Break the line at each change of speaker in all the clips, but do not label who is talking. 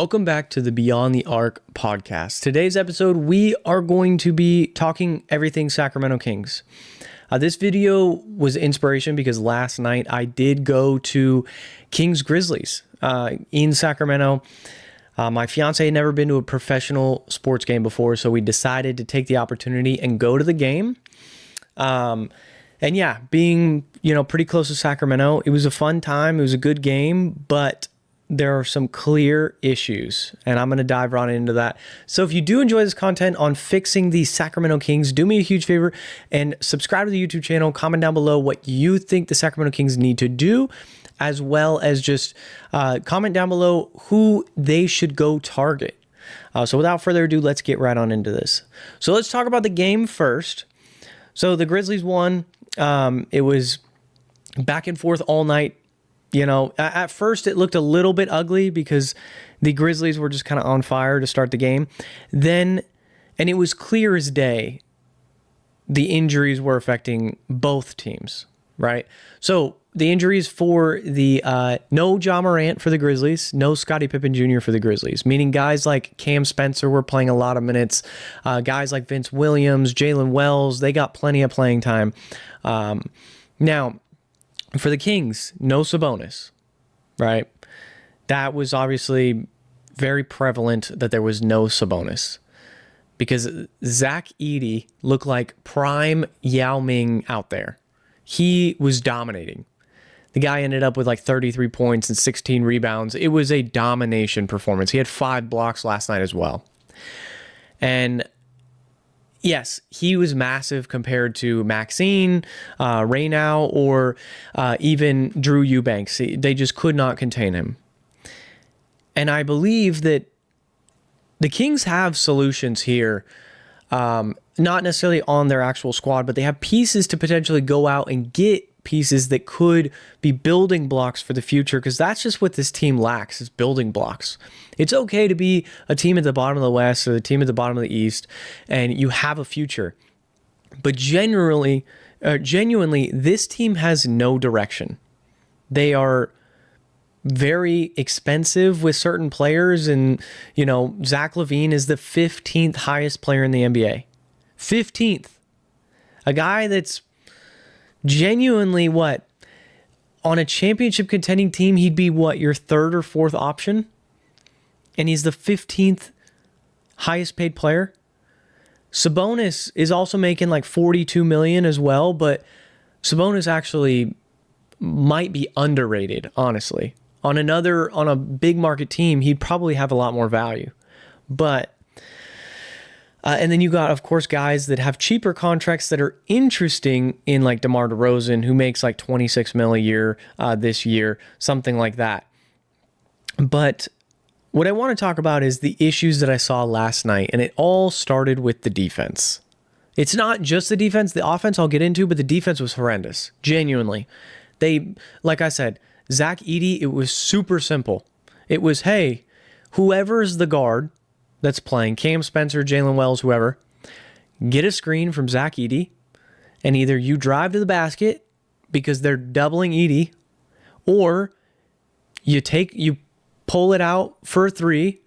Welcome back to the Beyond the Arc podcast. Today's episode, we are going to be talking everything Sacramento Kings. This video was inspiration because last night I did go to Kings Grizzlies in Sacramento. My fiance had never been to a professional sports game before, so we decided to take the opportunity and go to the game. And yeah, being, pretty close to Sacramento, it was a fun time. It was a good game, but there are some clear issues, and I'm going to dive right into that. So if you do enjoy this content on fixing the Sacramento Kings, do me a huge favor and subscribe to the YouTube channel. Comment down below what you think the Sacramento Kings need to do, as well as just comment down below who they should go target. So without further ado, let's get right on into this. So let's talk about the game first. So the Grizzlies won. It was back and forth all night. At first it looked a little bit ugly because the Grizzlies were just kind of on fire to start the game. And it was clear as day, the injuries were affecting both teams, right? So the injuries for the no Ja Morant for the Grizzlies, no Scottie Pippen Jr. for the Grizzlies, meaning guys like Cam Spencer were playing a lot of minutes. Guys like Vince Williams, Jalen Wells, they got plenty of playing time. Now, for the Kings, no Sabonis, right? That was obviously very prevalent that there was no Sabonis because Zach Edey looked like prime Yao Ming out there. He was dominating. The guy ended up with like 33 points and 16 rebounds. It was a domination performance. He had 5 blocks last night as well. And yes, he was massive compared to Maxine, Reynow, or even Drew Eubanks. They just could not contain him. And I believe that the Kings have solutions here, not necessarily on their actual squad, but they have pieces to potentially go out and get pieces that could be building blocks for the future, because that's just what this team lacks, is building blocks. It's okay to be a team at the bottom of the West or the team at the bottom of the East, and you have a future. But genuinely, this team has no direction. They are very expensive with certain players, and, Zach LaVine is the 15th highest player in the NBA. 15th. A guy that's genuinely on a championship contending team, he'd be your third or fourth option, and he's the 15th highest paid player. Sabonis is also making like $42 million as well, but Sabonis actually might be underrated, honestly. On a big market team, he'd probably have a lot more value. But and then you got, of course, guys that have cheaper contracts that are interesting in like DeMar DeRozan, who makes like $26 million a year this year, something like that. But what I want to talk about is the issues that I saw last night, and it all started with the defense. It's not just the defense. The offense I'll get into, but the defense was horrendous, genuinely. Like I said, Zach Edey, it was super simple. It was, hey, whoever's the guard that's playing, Cam Spencer, Jalen Wells, whoever, get a screen from Zach Edey, and either you drive to the basket because they're doubling Edey, or you pull it out for a three,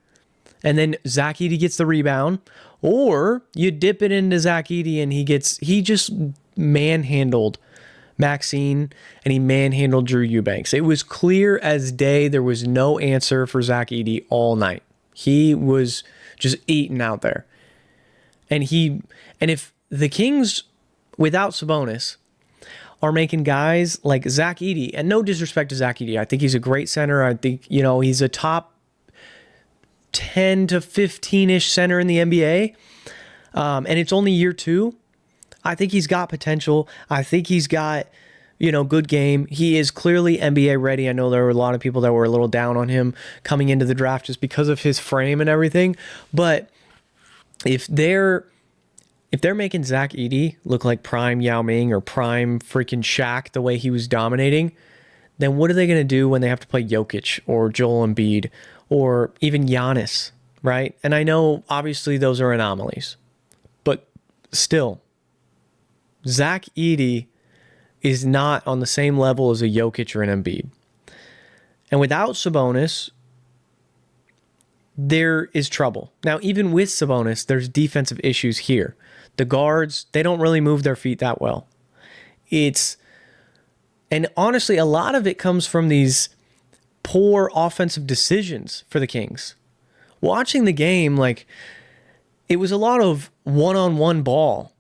and then Zach Edey gets the rebound, or you dip it into Zach Edey and he just manhandled Maxine, and he manhandled Drew Eubanks. It was clear as day there was no answer for Zach Edey all night. He was just eating out there. And if the Kings, without Sabonis, are making guys like Zach Edey, and no disrespect to Zach Edey, I think he's a great center. I think, he's a top 10 to 15-ish center in the NBA. And it's only year 2. I think he's got potential. I think he's got, good game. He is clearly NBA ready. I know there were a lot of people that were a little down on him coming into the draft just because of his frame and everything. But if they're making Zach Edey look like prime Yao Ming or prime freaking Shaq the way he was dominating, then what are they going to do when they have to play Jokic or Joel Embiid or even Giannis, right? And I know obviously those are anomalies, but still, Zach Edey is not on the same level as a Jokic or an Embiid. And without Sabonis, there is trouble. Now, even with Sabonis, there's defensive issues here. The guards, they don't really move their feet that well. And honestly, a lot of it comes from these poor offensive decisions for the Kings. Watching the game, like, it was a lot of one-on-one ball.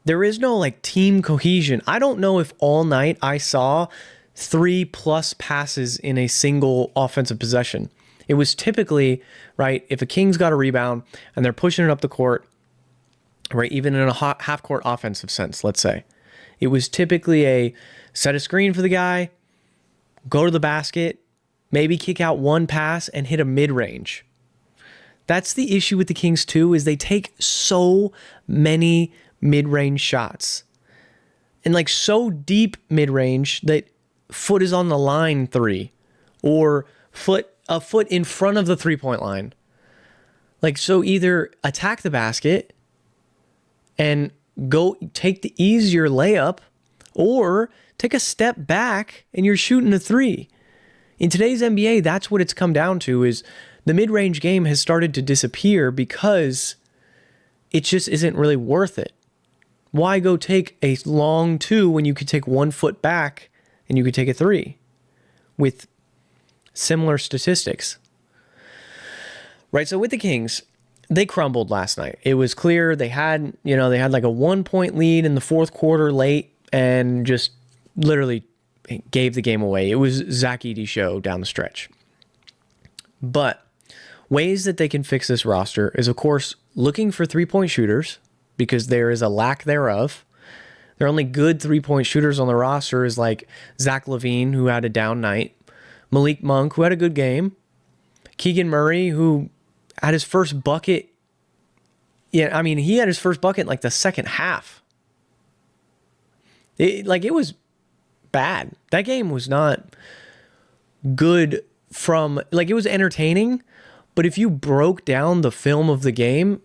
There is no, like, team cohesion. I don't know if all night I saw 3+ passes in a single offensive possession. It was typically, right, if a Kings got a rebound and they're pushing it up the court, right, even in a half-court offensive sense, let's say, it was typically a set a screen for the guy, go to the basket, maybe kick out one pass and hit a mid-range. That's the issue with the Kings too, is they take so many mid-range shots. And like so deep mid-range that foot is on the line 3 or a foot in front of the 3-point line. Like, so either attack the basket and go take the easier layup, or take a step back and you're shooting a 3. In today's NBA, that's what it's come down to, is the mid-range game has started to disappear because it just isn't really worth it. Why go take a long 2 when you could take 1 foot back and you could take a 3 with similar statistics? Right, so with the Kings, they crumbled last night. It was clear they had like a 1-point lead in the fourth quarter late and just literally gave the game away. It was Zach Edey show down the stretch. But ways that they can fix this roster is, of course, looking for 3-point shooters, because there is a lack thereof. Their only good 3-point shooters on the roster is like Zach LaVine, who had a down night, Malik Monk, who had a good game, Keegan Murray, who had his first bucket. Yeah, I mean, he had his first bucket in like the second half. It was bad. That game was not good from, like, it was entertaining, but if you broke down the film of the game,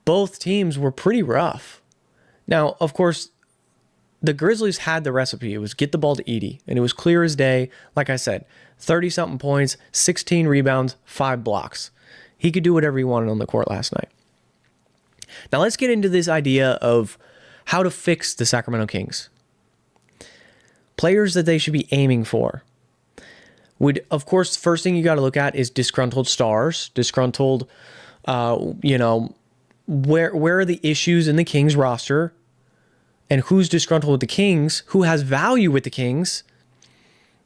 both teams were pretty rough. Now, of course, the Grizzlies had the recipe. It was get the ball to Edey, and it was clear as day. Like I said, 30-something points, 16 rebounds, 5 blocks. He could do whatever he wanted on the court last night. Now let's get into this idea of how to fix the Sacramento Kings. Players that they should be aiming for would, of course, first thing you got to look at is disgruntled stars, disgruntled, where are the issues in the Kings roster, and who's disgruntled with the Kings, who has value with the Kings,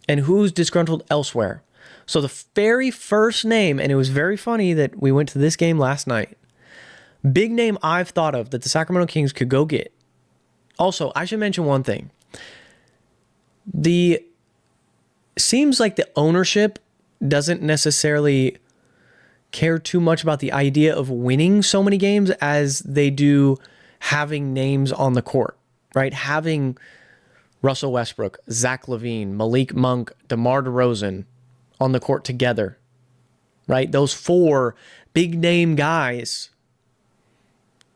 and who's disgruntled elsewhere. So the very first name, and it was very funny that we went to this game last night, big name I've thought of that the Sacramento Kings could go get. Also, I should mention one thing. Seems like the ownership doesn't necessarily care too much about the idea of winning so many games as they do having names on the court, right? Having Russell Westbrook, Zach LaVine, Malik Monk, DeMar DeRozan on the court together, right? Those 4 big name guys.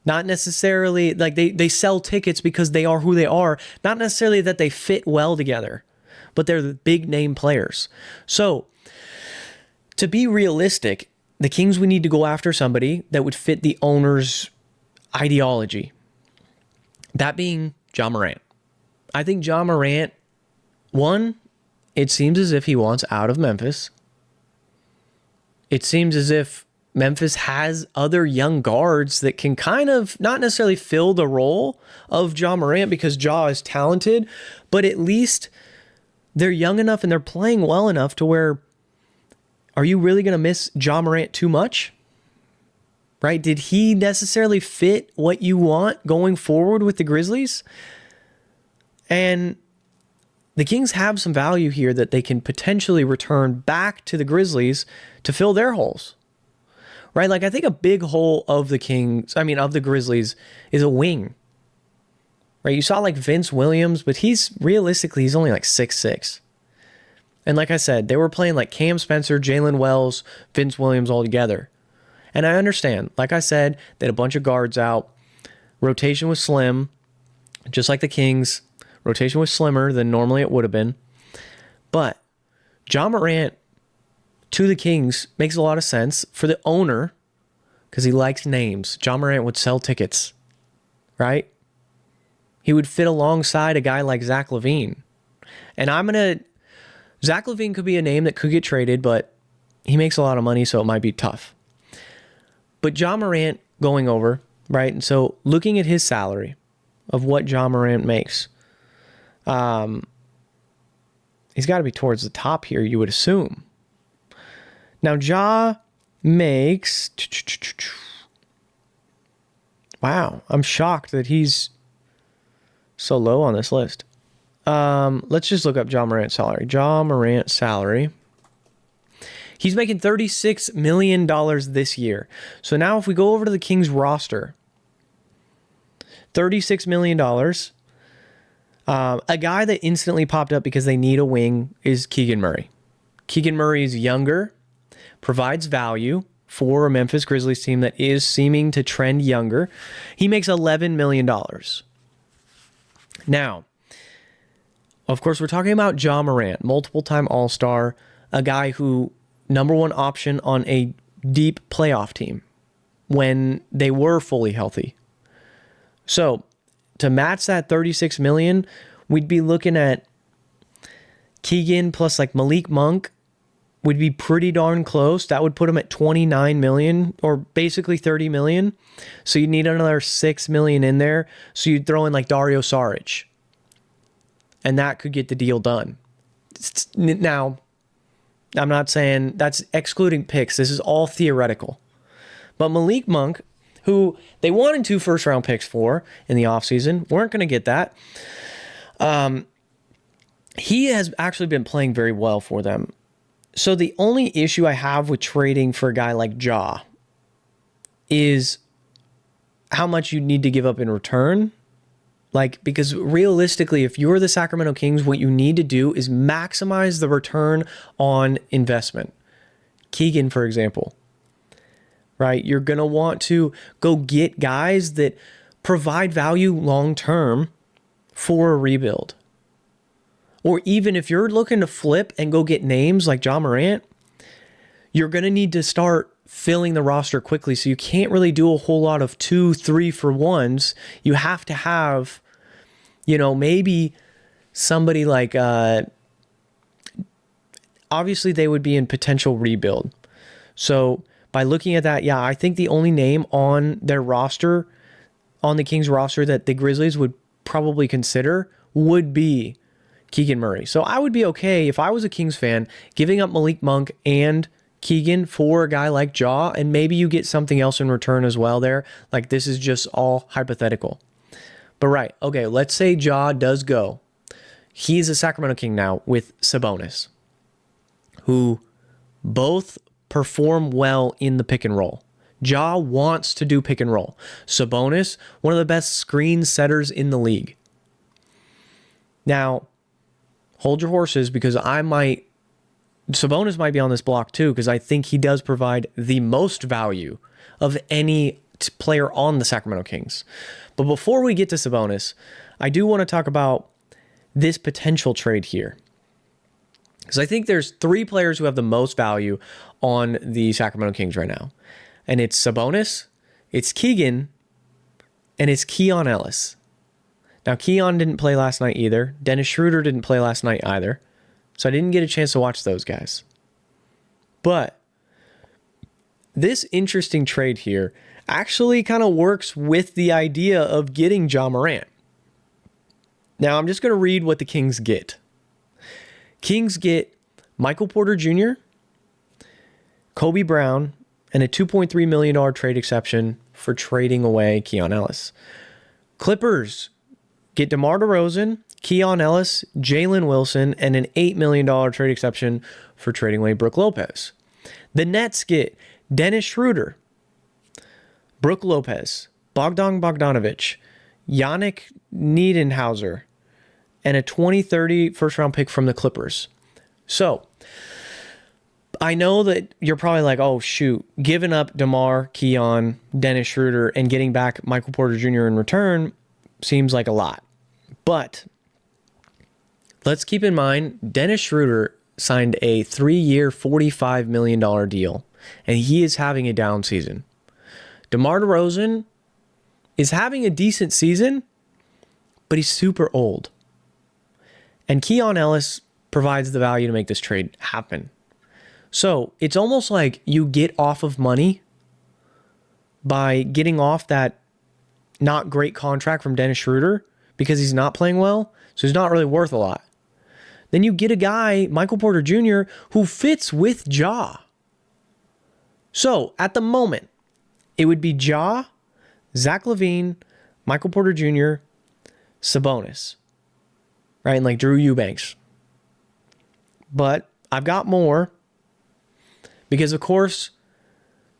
Not necessarily, like, they sell tickets because they are who they are. Not necessarily that they fit well together, but they're the big name players. So, to be realistic, the Kings would need to go after somebody that would fit the owner's ideology. That being Ja Morant. I think Ja Morant, one, it seems as if he wants out of Memphis. It seems as if Memphis has other young guards that can kind of not necessarily fill the role of Ja Morant because Ja is talented, but at least they're young enough and they're playing well enough to where, are you really going to miss Ja Morant too much? Right? Did he necessarily fit what you want going forward with the Grizzlies? And the Kings have some value here that they can potentially return back to the Grizzlies to fill their holes. Right? Like, I think a big hole of the Grizzlies is a wing. Right? You saw like Vince Williams, but he's only like 6'6". And like I said, they were playing like Cam Spencer, Jalen Wells, Vince Williams all together. And I understand, like I said, they had a bunch of guards out. Rotation was slim, just like the Kings. Rotation was slimmer than normally it would have been. But Ja Morant to the Kings makes a lot of sense for the owner because he likes names. Ja Morant would sell tickets, right? He would fit alongside a guy like Zach LaVine. And Zach LaVine could be a name that could get traded, but he makes a lot of money, so it might be tough. But Ja Morant going over, right? And so looking at his salary of what Ja Morant makes, he's got to be towards the top here, you would assume. Now, Ja makes... Wow, I'm shocked that he's so low on this list. Let's just look up Ja Morant's salary. Ja Morant salary. He's making $36 million this year. So now if we go over to the Kings roster, $36 million. A guy that instantly popped up because they need a wing is Keegan Murray. Keegan Murray is younger, provides value for a Memphis Grizzlies team that is seeming to trend younger. He makes $11 million. Now, of course, we're talking about Ja Morant, multiple-time All-Star, a guy who number one option on a deep playoff team when they were fully healthy. So, to match that $36 million, we'd be looking at Keegan plus like Malik Monk would be pretty darn close. That would put him at $29 million or basically $30 million. So you need another $6 million in there. So you'd throw in like Dario Saric. And that could get the deal done. Now, I'm not saying that's excluding picks. This is all theoretical. But Malik Monk, who they wanted 2 first-round picks for in the offseason, weren't going to get that. He has actually been playing very well for them. So the only issue I have with trading for a guy like Ja is how much you need to give up in return. Like, because realistically, if you're the Sacramento Kings, what you need to do is maximize the return on investment. Keegan, for example, right? You're going to want to go get guys that provide value long-term for a rebuild. Or even if you're looking to flip and go get names like Ja Morant, you're going to need to start filling the roster quickly. So you can't really do a whole lot of 2, 3 for ones. You have to have, maybe somebody like, obviously they would be in potential rebuild. So by looking at that, I think the only name on their roster, on the Kings roster that the Grizzlies would probably consider would be Keegan Murray. So I would be okay if I was a Kings fan giving up Malik Monk and Keegan for a guy like Ja, and maybe you get something else in return as well there. Like, this is just all hypothetical. But right, okay, let's say Ja does go. He's a Sacramento King now with Sabonis, who both perform well in the pick and roll. Ja wants to do pick and roll. Sabonis, one of the best screen setters in the league. Now, hold your horses, because Sabonis might be on this block too, because I think he does provide the most value of any player on the Sacramento Kings. But before we get to Sabonis, I do want to talk about this potential trade here, because I think there's 3 players who have the most value on the Sacramento Kings right now. And it's Sabonis, it's Keegan, and it's Keon Ellis. Now, Keon didn't play last night either. Dennis Schroeder didn't play last night either. So I didn't get a chance to watch those guys. But this interesting trade here actually kind of works with the idea of getting Ja Morant. Now, I'm just going to read what the Kings get. Kings get Michael Porter Jr., Kobe Brown, and a $2.3 million trade exception for trading away Keon Ellis. Clippers get DeMar DeRozan, Keon Ellis, Jalen Wilson, and an $8 million trade exception for trading away Brook Lopez. The Nets get Dennis Schroeder, Brook Lopez, Bogdan Bogdanovic, Yannick Niedenhauser, and a 2030 first-round pick from the Clippers. So, I know that you're probably like, oh, shoot, giving up DeMar, Keon, Dennis Schroeder, and getting back Michael Porter Jr. in return seems like a lot. But let's keep in mind, Dennis Schroeder signed a 3-year, $45 million deal, and he is having a down season. DeMar DeRozan is having a decent season, but he's super old. And Keon Ellis provides the value to make this trade happen. So it's almost like you get off of money by getting off that not great contract from Dennis Schroeder because he's not playing well, so he's not really worth a lot. Then you get a guy, Michael Porter Jr., who fits with Ja. So at the moment, it would be Ja, Zach LaVine, Michael Porter Jr., Sabonis, right? And like Drew Eubanks. But I've got more because, of course,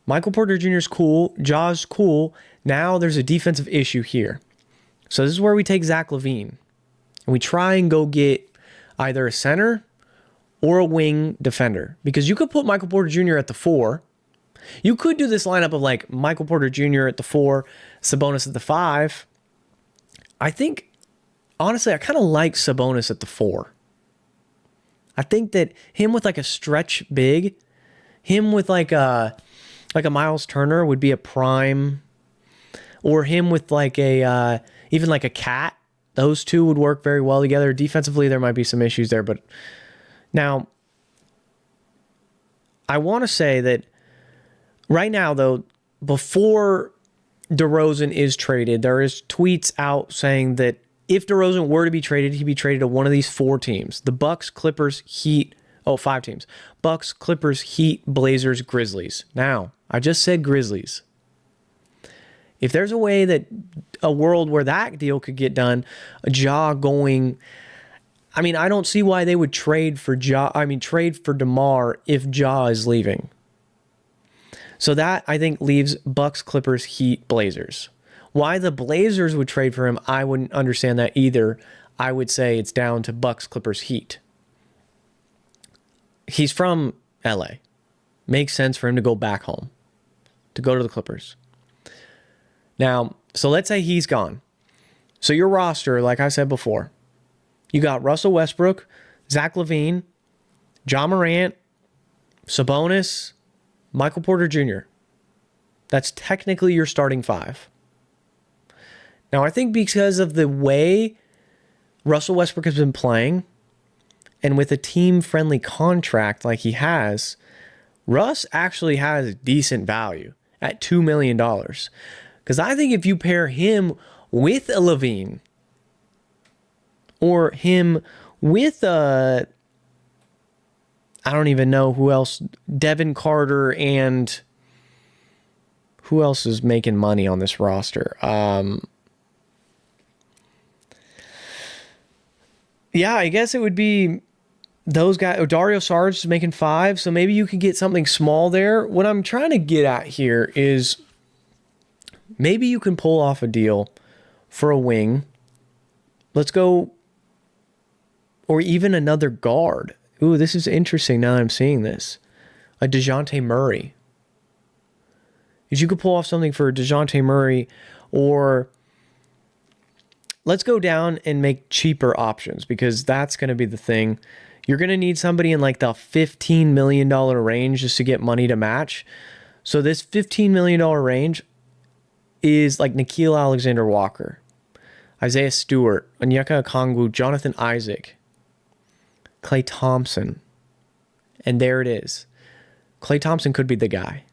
Michael Porter Jr. is cool. Ja's cool. Now there's a defensive issue here. So this is where we take Zach LaVine and we try and go get either a center or a wing defender, because you could put Michael Porter Jr. at the 4. You could do this lineup of like Michael Porter Jr. at the 4, Sabonis at the 5. I think, honestly, I kind of like Sabonis at the 4. I think that him with like a stretch big, him with like a Miles Turner would be a prime, or him with like a even like a Cat. Those two would work very well together. Defensively, there might be some issues there, but now I want to say that right now, though, before DeRozan is traded, there is tweets out saying that if DeRozan were to be traded, he'd be traded to one of these 4 teams: the Bucks, Clippers, Heat. 5 teams: Bucks, Clippers, Heat, Blazers, Grizzlies. Now, I just said Grizzlies. If there's a way that a world where that deal could get done, Ja going, I mean, I don't see why they would trade for DeMar if Ja is leaving. So that, I think, leaves Bucks, Clippers, Heat, Blazers. Why the Blazers would trade for him, I wouldn't understand that either. I would say it's down to Bucks, Clippers, Heat. He's from LA. Makes sense for him to go back home, to go to the Clippers. Now, so let's say he's gone. So your roster, like I said before, you got Russell Westbrook, Zach LaVine, Ja Morant, Sabonis, Michael Porter Jr. That's technically your starting 5. Now, I think because of the way Russell Westbrook has been playing, and with a team-friendly contract like he has, Russ actually has decent value at $2 million. Because I think if you pair him with a LaVine, or him with I don't even know who else, Devin Carter, and who else is making money on this roster? Yeah, I guess it would be those guys. Dario Saric is making 5, so maybe you could get something small there. What I'm trying to get at here is maybe you can pull off a deal for a wing. Let's go, or even another guard. Ooh, this is interesting now I'm seeing this. A DeJounte Murray. If you could pull off something for DeJounte Murray, or let's go down and make cheaper options, because that's going to be the thing. You're going to need somebody in like the $15 million range just to get money to match. So this $15 million range is like Nickeil Alexander-Walker, Isaiah Stewart, Onyeka Okongwu, Jonathan Isaac, Klay Thompson. And there it is. Klay Thompson could be the guy.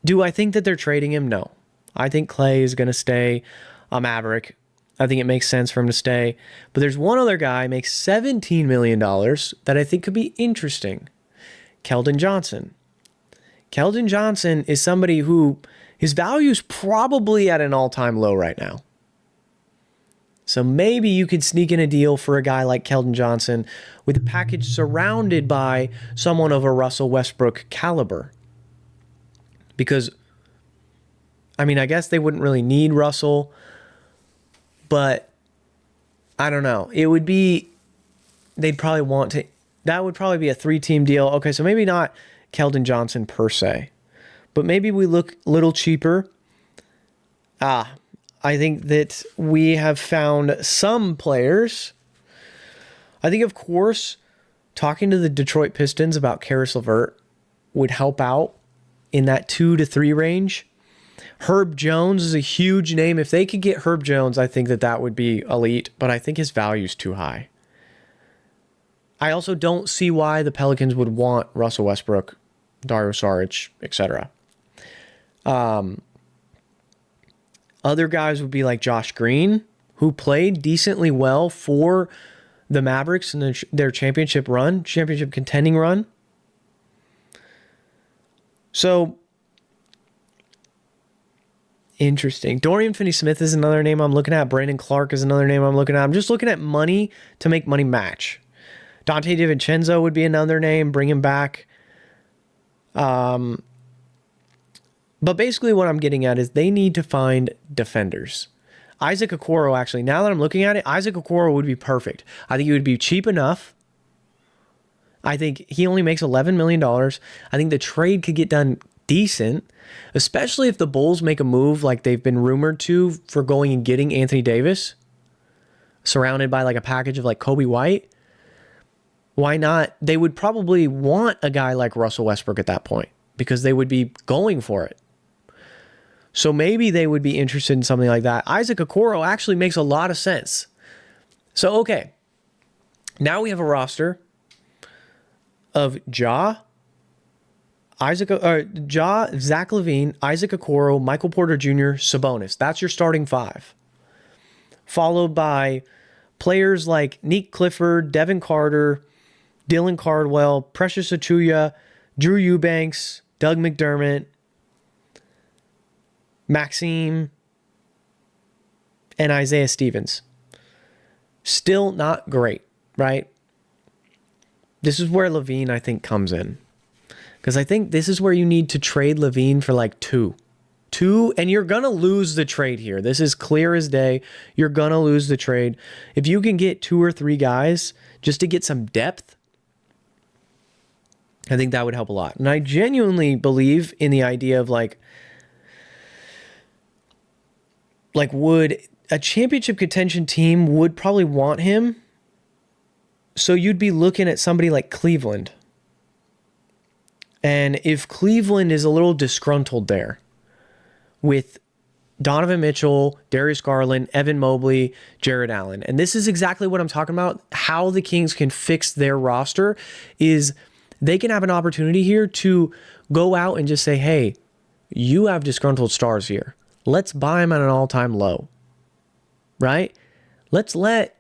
Do I think that they're trading him? No. I think Klay is going to stay a Maverick. I think it makes sense for him to stay. But there's one other guy, makes $17 million, that I think could be interesting. Keldon Johnson. Keldon Johnson is somebody who, his value is probably at an all-time low right now. So maybe you could sneak in a deal for a guy like Keldon Johnson with a package surrounded by someone of a Russell Westbrook caliber. Because, I mean, I guess they wouldn't really need Russell, but I don't know. It would be, they'd probably want to, that would probably be a 3-team deal. Okay, so maybe not Keldon Johnson per se, but maybe we look a little cheaper. I think that we have found some players. I think, of course, talking to the Detroit Pistons about Karis LeVert would help out in that 2 to 3 range. Herb Jones is a huge name. If they could get Herb Jones, I think that would be elite, but I think his value is too high. I also don't see why the Pelicans would want Russell Westbrook, Dario Saric, etc. Other guys would be like Josh Green, who played decently well for the Mavericks in their championship contending run. So, interesting. Dorian Finney-Smith is another name I'm looking at. Brandon Clark is another name I'm looking at. I'm just looking at money to make money match. Dante DiVincenzo would be another name. Bring him back. But basically what I'm getting at is they need to find defenders. Isaac Okoro, actually, now that I'm looking at it, Isaac Okoro would be perfect. I think he would be cheap enough. I think he only makes $11 million. I think the trade could get done decent, especially if the Bulls make a move like they've been rumored to for going and getting Anthony Davis, surrounded by like a package of like Kobe White. Why not? They would probably want a guy like Russell Westbrook at that point because they would be going for it. So maybe they would be interested in something like that. Isaac Okoro actually makes a lot of sense. So, okay. Now we have a roster of Zach LaVine, Isaac Okoro, Michael Porter Jr., Sabonis. That's your starting 5. Followed by players like Nick Clifford, Devin Carter, Dylan Cardwell, Precious Achiuwa, Drew Eubanks, Doug McDermott, Maxime, and Isaiah Stevens. Still not great, right? This is where LaVine, I think, comes in. Because I think this is where you need to trade LaVine for like 2. 2, and you're going to lose the trade here. This is clear as day. You're going to lose the trade. If you can get 2 or 3 guys just to get some depth, I think that would help a lot. And I genuinely believe in the idea of like would a championship contention team would probably want him. So you'd be looking at somebody like Cleveland. And if Cleveland is a little disgruntled there with Donovan Mitchell, Darius Garland, Evan Mobley, Jared Allen, and this is exactly what I'm talking about, how the Kings can fix their roster is they can have an opportunity here to go out and just say, hey, you have disgruntled stars here. Let's buy them at an all-time low, right? Let's let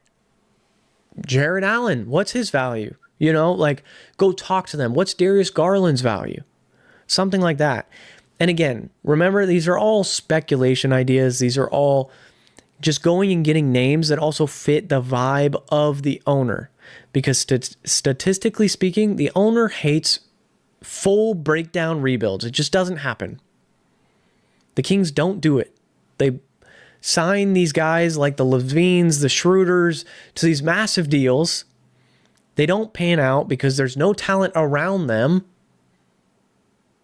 Jared Allen, what's his value? You know, like go talk to them. What's Darius Garland's value? Something like that. And again, remember, these are all speculation ideas. These are all just going and getting names that also fit the vibe of the owner. Because statistically speaking, the owner hates full breakdown rebuilds. It just doesn't happen. The Kings don't do it. They sign these guys like the LaVines, the Schroeders to these massive deals. They don't pan out because there's no talent around them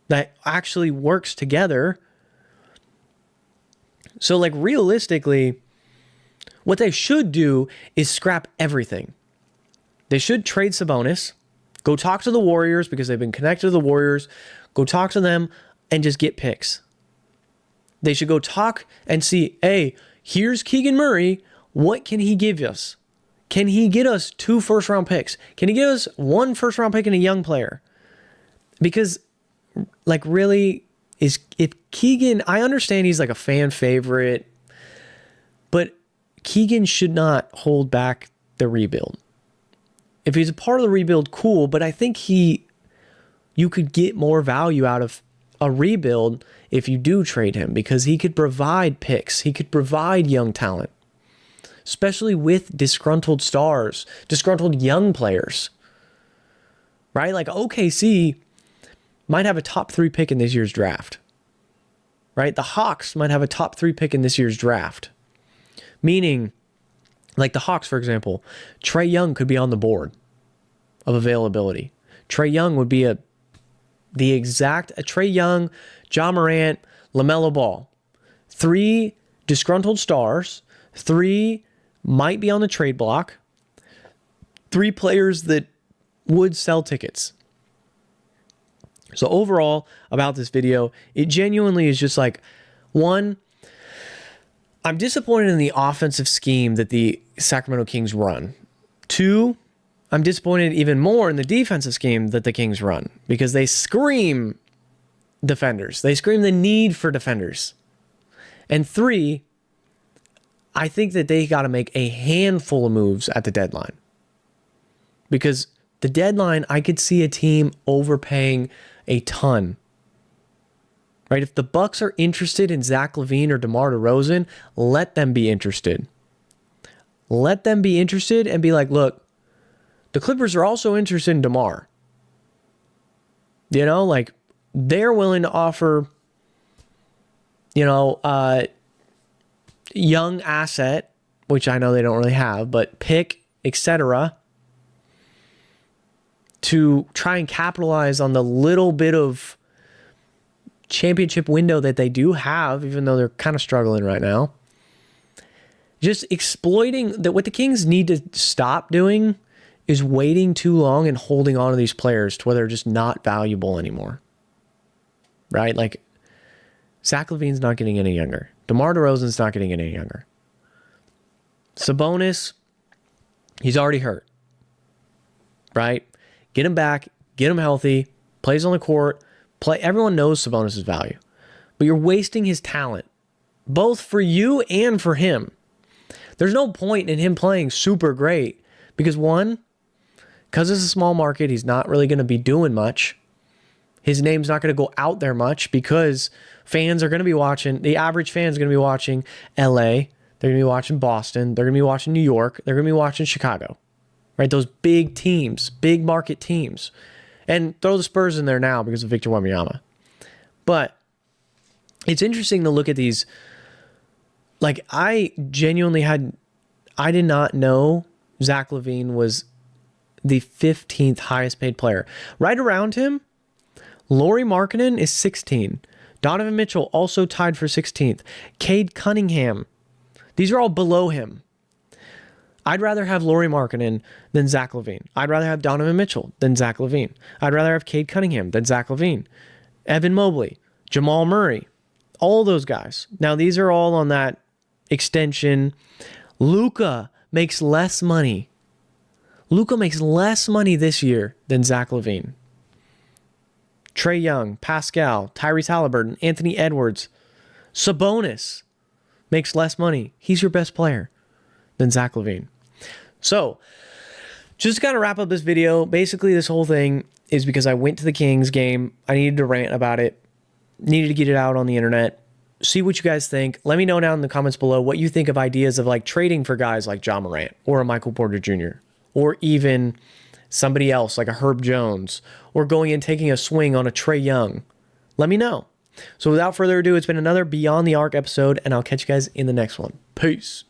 that actually works together. So like realistically, what they should do is scrap everything. They should trade Sabonis, go talk to the Warriors because they've been connected to the Warriors, go talk to them and just get picks. They should go talk and see, hey, here's Keegan Murray. What can he give us? Can he get us 2 first-round picks? Can he give us 1 first-round pick and a young player? Because, like, really, if Keegan, I understand he's like a fan favorite, but Keegan should not hold back the rebuild. If he's a part of the rebuild, cool, but I think you could get more value out of a rebuild if you do trade him because he could provide picks. He could provide young talent, especially with disgruntled stars, disgruntled young players, right? Like OKC might have a top 3 pick in this year's draft, right? The Hawks might have a top 3 pick in this year's draft, meaning like the Hawks, for example, Trae Young could be on the board of availability. Trae Young would be Trae Young, Ja Morant, LaMelo Ball. 3 disgruntled stars. 3 might be on the trade block. 3 players that would sell tickets. So overall about this video, it genuinely is just like, one, I'm disappointed in the offensive scheme that the Sacramento Kings run. Two, I'm disappointed even more in the defensive scheme that the Kings run because they scream defenders. They scream the need for defenders. And three, I think that they got to make a handful of moves at the deadline. Because the deadline, I could see a team overpaying a ton. Right? If the Bucks are interested in Zach LaVine or DeMar DeRozan, let them be interested. Let them be interested and be like, look, the Clippers are also interested in DeMar. You know, like they're willing to offer, young asset, which I know they don't really have, but pick, etc., to try and capitalize on the little bit of championship window that they do have, even though they're kind of struggling right now. Just exploiting that. What the Kings need to stop doing is waiting too long and holding on to these players to where they're just not valuable anymore. Right? Like, Zach LaVine's not getting any younger. DeMar DeRozan's not getting any younger. Sabonis, he's already hurt. Right? Get him back, get him healthy, plays on the court, play. Everyone knows Sabonis' value. But you're wasting his talent, both for you and for him. There's no point in him playing super great because, one, because it's a small market, he's not really going to be doing much. His name's not going to go out there much because fans are going to be watching. The average fan is going to be watching LA. They're going to be watching Boston. They're going to be watching New York. They're going to be watching Chicago. Right? Those big teams, big market teams. And throw the Spurs in there now because of Victor Wembanyama. But it's interesting to look at these. Like, I did not know Zach LaVine was the 15th highest paid player. Right around him, Lauri Markkanen is 16. Donovan Mitchell also tied for 16th. Cade Cunningham. These are all below him. I'd rather have Lauri Markkanen than Zach LaVine. I'd rather have Donovan Mitchell than Zach LaVine. I'd rather have Cade Cunningham than Zach LaVine. Evan Mobley, Jamal Murray, all those guys. Now, these are all on that extension. Luka makes less money. Luka makes less money this year than Zach LaVine. Trae Young, Pascal, Tyrese Halliburton, Anthony Edwards, Sabonis makes less money. He's your best player than Zach LaVine. So, just to kind of wrap up this video, basically this whole thing is because I went to the Kings game. I needed to rant about it. Needed to get it out on the internet. See what you guys think. Let me know down in the comments below what you think of ideas of like trading for guys like Ja Morant or a Michael Porter Jr. or even somebody else like a Herb Jones or going and taking a swing on a Trae Young. Let me know. So without further ado, it's been another Beyond the Arc episode, and I'll catch you guys in the next one. Peace.